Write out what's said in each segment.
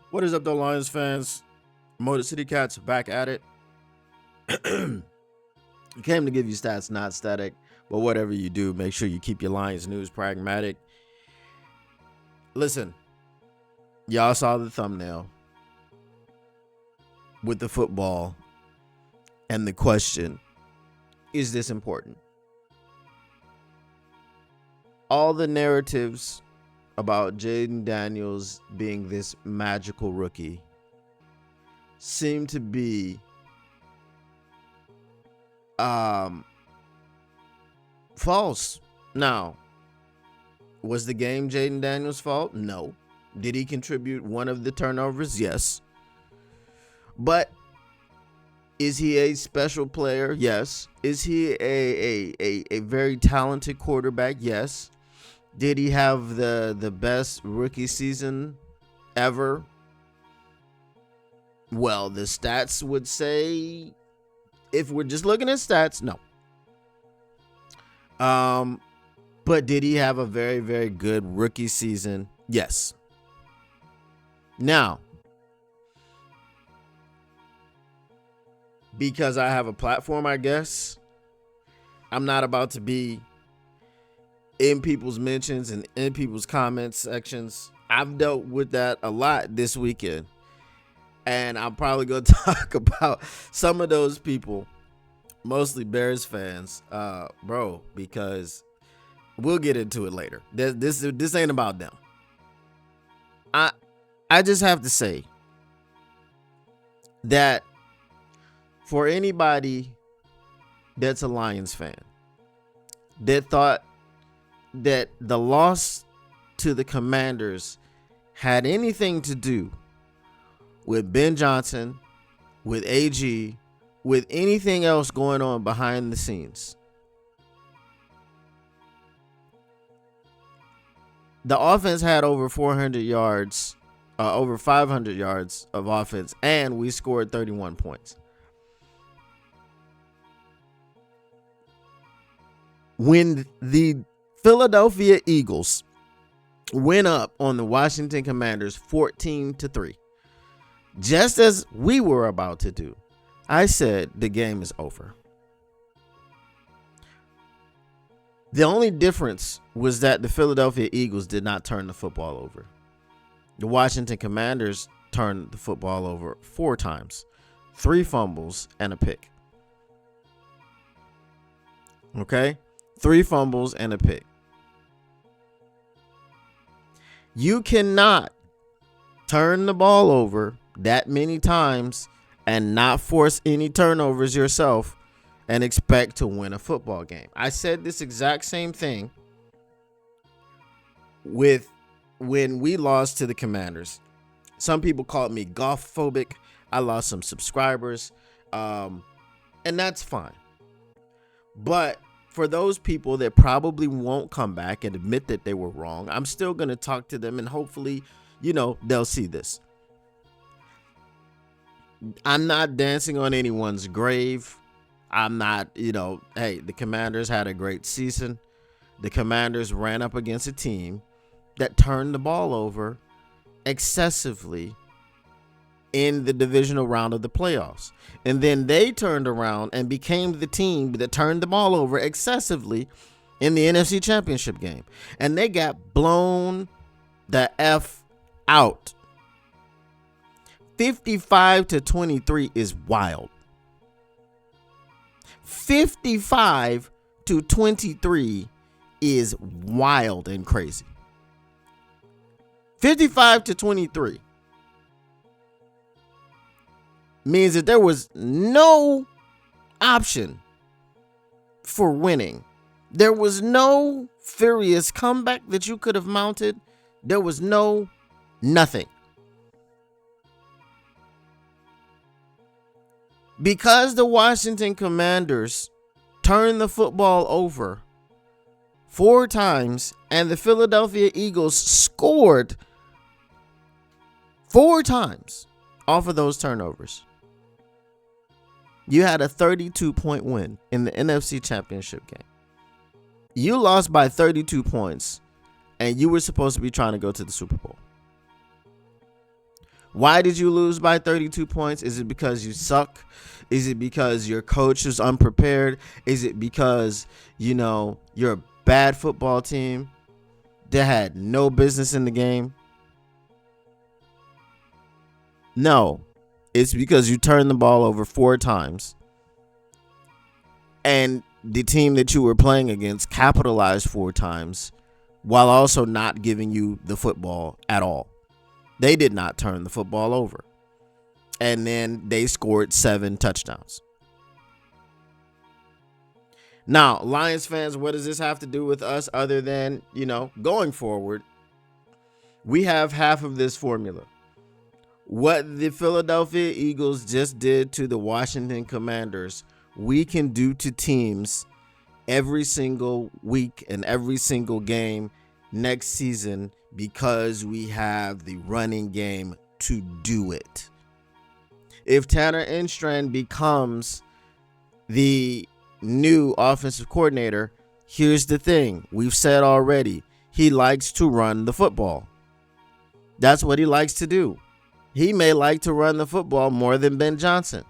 What is up, though, Lions fans? Motor City Cats back at it. Came to give you stats, not static. But whatever you do, make sure you keep your Lions news pragmatic. Listen, y'all saw the thumbnail with the football and the question, is this important? All the narratives about Jaden Daniels being this magical rookie seem to be false. Now, was the game Jaden Daniels' fault? No. Did he contribute one of the turnovers? Yes. But is he a special player? Yes. Is he a very talented quarterback? Yes. Did he have the best rookie season ever? Well, the stats would say, if we're just looking at stats, no. But did he have a very, very good rookie season? Yes. Now, because I have a platform, I guess, I'm not about to be in people's mentions and in people's comments sections. I've dealt with that a lot this weekend. And I'm probably going to talk about some of those people, mostly Bears fans, bro, because we'll get into it later. This ain't about them. I just have to say that for anybody that's a Lions fan that thought that the loss to the Commanders had anything to do with Ben Johnson, with AG, with anything else going on behind the scenes. The offense had over 400 yards, over 500 yards of offense, and we scored 31 points. When the Philadelphia Eagles went up on the Washington Commanders 14-3, just as we were about to do, I said the game is over. The only difference was that the Philadelphia Eagles did not turn the football over. The Washington Commanders turned the football over 4 times, 3 fumbles and a pick. Okay? 3 fumbles and a pick. You cannot turn the ball over that many times and not force any turnovers yourself and expect to win a football game. I said this exact same thing with when we lost to the Commanders. Some people called me Goff phobic. I lost some subscribers, and that's fine. But for those people that probably won't come back and admit that they were wrong, I'm still going to talk to them and hopefully, they'll see this. I'm not dancing on anyone's grave. I'm not, hey, the Commanders had a great season. The Commanders ran up against a team that turned the ball over excessively in the divisional round of the playoffs. And then they turned around and became the team that turned the ball over excessively in the NFC Championship game. And they got blown the F out. 55-23 is wild. 55-23 is wild and crazy. 55-23 means that there was no option for winning. There was no furious comeback that you could have mounted. There was nothing. Because the Washington Commanders turned the football over 4 times and the Philadelphia Eagles scored 4 times off of those turnovers, you had a 32-point win in the NFC Championship game. You lost by 32 points, and you were supposed to be trying to go to the Super Bowl. Why did you lose by 32 points? Is it because you suck? Is it because your coach is unprepared? Is it because, you're a bad football team that had no business in the game? No, it's because you turned the ball over 4 times and the team that you were playing against capitalized 4 times while also not giving you the football at all. They did not turn the football over. And then they scored 7 touchdowns. Now, Lions fans, what does this have to do with us other than, going forward? We have half of this formula. What the Philadelphia Eagles just did to the Washington Commanders, we can do to teams every single week and every single game next season because we have the running game to do it. If Tanner Enstrand becomes the new offensive coordinator, here's the thing. We've said already, he likes to run the football. That's what he likes to do. He may like to run the football more than Ben Johnson.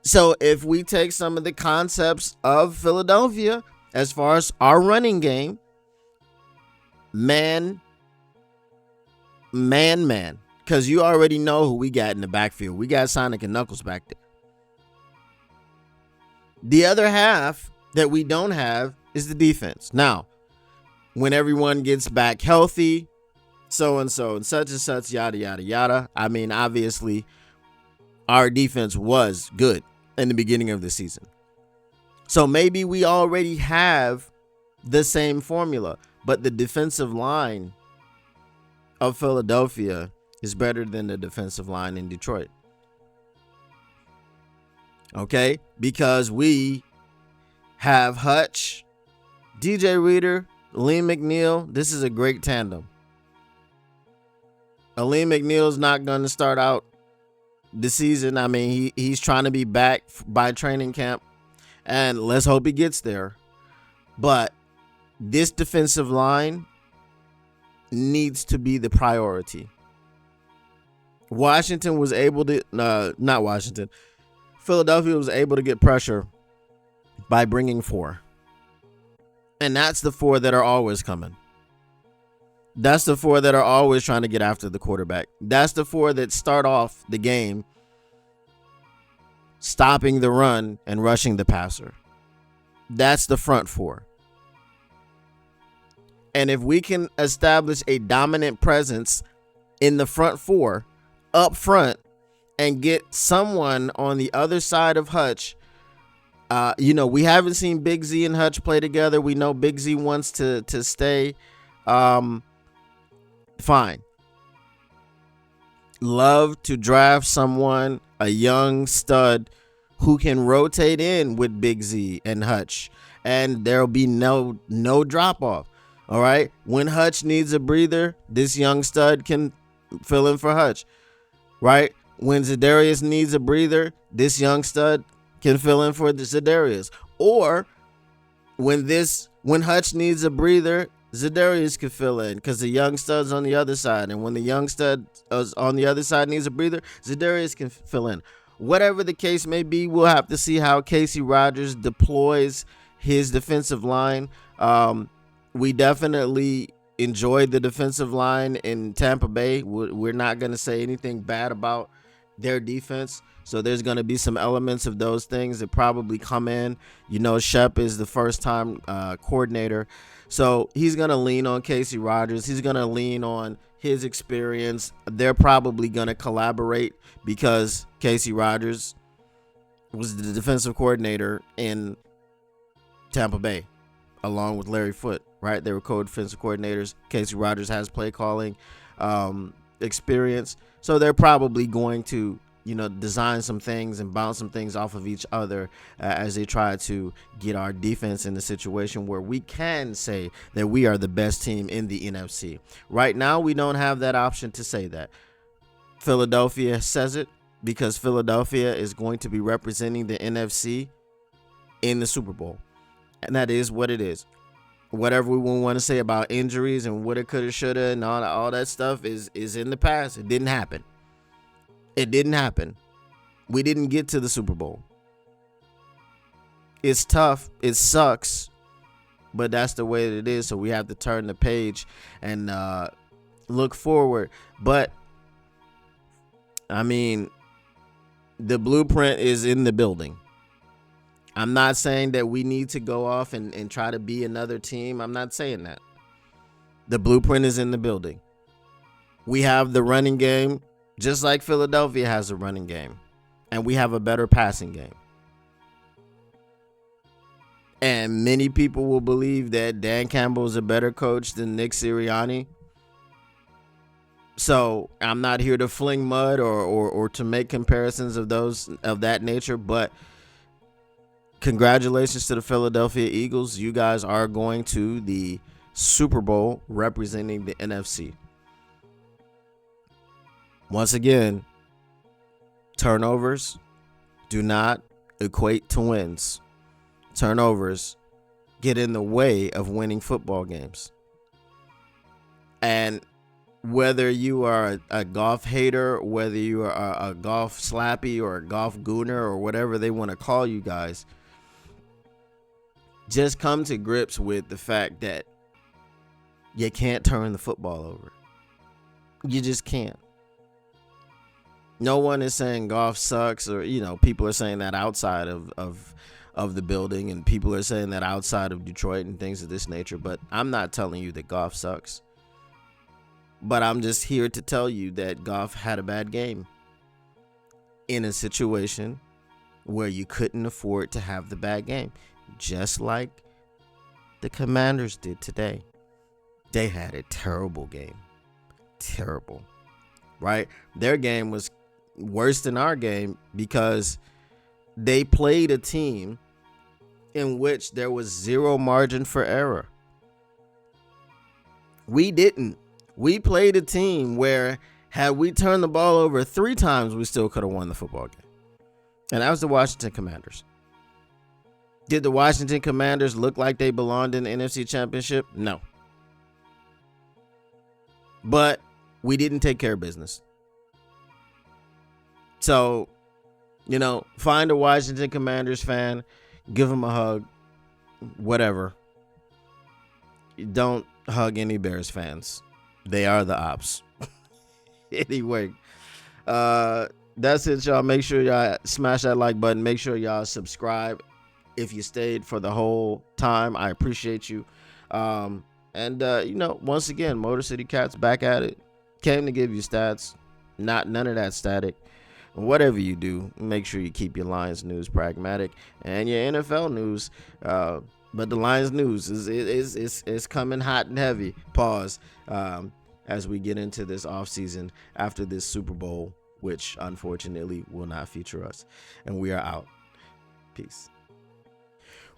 So if we take some of the concepts of Philadelphia as far as our running game, man, because you already know who we got in the backfield. We got Sonic and Knuckles back there. The other half that we don't have is the defense. Now, when everyone gets back healthy, so-and-so and such, yada, yada, yada. I mean, obviously, our defense was good in the beginning of the season. So maybe we already have the same formula, but the defensive line of Philadelphia is better than the defensive line in Detroit. Okay? Because we have Hutch, DJ Reader, Liam McNeil. This is a great tandem. Aleem McNeil's not going to start out the season. I mean, he's trying to be back by training camp, and let's hope he gets there. But this defensive line needs to be the priority. Washington was able to, not Washington, Philadelphia was able to get pressure by bringing 4. And that's the 4 that are always coming. That's the 4 that are always trying to get after the quarterback. That's the 4 that start off the game stopping the run and rushing the passer. That's the front 4. And if we can establish a dominant presence in the front 4 up front and get someone on the other side of Hutch, we haven't seen Big Z and Hutch play together. We know Big Z wants to stay. Fine. Love to draft someone, a young stud who can rotate in with Big Z and Hutch, and there'll be no drop off. All right. When Hutch needs a breather, this young stud can fill in for Hutch. Right. When Za'Darius needs a breather, this young stud can fill in for Za'Darius. Or when Hutch needs a breather, Za'Darius can fill in because the young stud's on the other side. And when the young stud on the other side needs a breather, Za'Darius can fill in. Whatever the case may be, we'll have to see how Casey Rogers deploys his defensive line. We definitely enjoyed the defensive line in Tampa Bay. We're not going to say anything bad about their defense. So there's going to be some elements of those things that probably come in. Shep is the first-time coordinator. So he's going to lean on Casey Rogers. He's going to lean on his experience. They're probably going to collaborate because Casey Rogers was the defensive coordinator in Tampa Bay along with Larry Foote, right? They were co-defensive coordinators. Casey Rogers has play calling experience. So they're probably going to design some things and bounce some things off of each other as they try to get our defense in a situation where we can say that we are the best team in the NFC. Right now, we don't have that option to say that. Philadelphia says it because Philadelphia is going to be representing the NFC in the Super Bowl. And that is what it is. Whatever we want to say about injuries and woulda, coulda, shoulda, and all that stuff is in the past. It didn't happen. It didn't happen. We didn't get to the Super Bowl. It's tough. It sucks. But that's the way that it is. So we have to turn the page and look forward. But, I mean, the blueprint is in the building. I'm not saying that we need to go off and try to be another team. I'm not saying that. The blueprint is in the building. We have the running game, just like Philadelphia has a running game. And we have a better passing game. And many people will believe that Dan Campbell is a better coach than Nick Sirianni. So I'm not here to fling mud or to make comparisons of that nature, but congratulations to the Philadelphia Eagles. You guys are going to the Super Bowl representing the NFC. Once again, turnovers do not equate to wins. Turnovers get in the way of winning football games. And whether you are a Goff hater, whether you are a Goff slappy or a Goff gooner or whatever they want to call you guys, just come to grips with the fact that you can't turn the football over. You just can't. No one is saying Goff sucks, or, people are saying that outside of the building, and people are saying that outside of Detroit and things of this nature. But I'm not telling you that Goff sucks. But I'm just here to tell you that Goff had a bad game in a situation where you couldn't afford to have the bad game. Just like the Commanders did today. They had a terrible game. Terrible. Right? Their game was worse than our game because they played a team in which there was zero margin for error. We didn't. We played a team where had we turned the ball over 3 times, we still could have won the football game. And that was the Washington Commanders. Did the Washington Commanders look like they belonged in the NFC Championship? No. But we didn't take care of business. So, find a Washington Commanders fan, give them a hug, whatever. Don't hug any Bears fans. They are the ops. Anyway, that's it, y'all. Make sure y'all smash that like button. Make sure y'all subscribe if you stayed for the whole time. I appreciate you. Once again, Motor City Cats back at it. Came to give you stats, none of that static. Whatever you do, make sure you keep your Lions news pragmatic and your NFL news. But the Lions news is coming hot and heavy. Pause. As we get into this offseason after this Super Bowl, which unfortunately will not feature us. And we are out. Peace.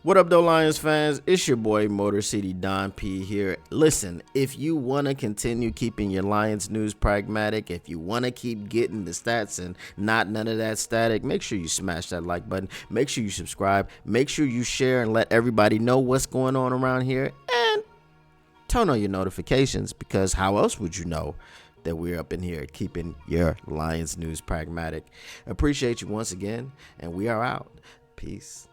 What up, though, Lions fans? It's your boy, Motor City Don P here. Listen, if you want to continue keeping your Lions news pragmatic, if you want to keep getting the stats and none of that static, make sure you smash that like button. Make sure you subscribe. Make sure you share and let everybody know what's going on around here. And turn on your notifications, because how else would you know that we're up in here keeping your Lions news pragmatic? Appreciate you once again, and we are out. Peace.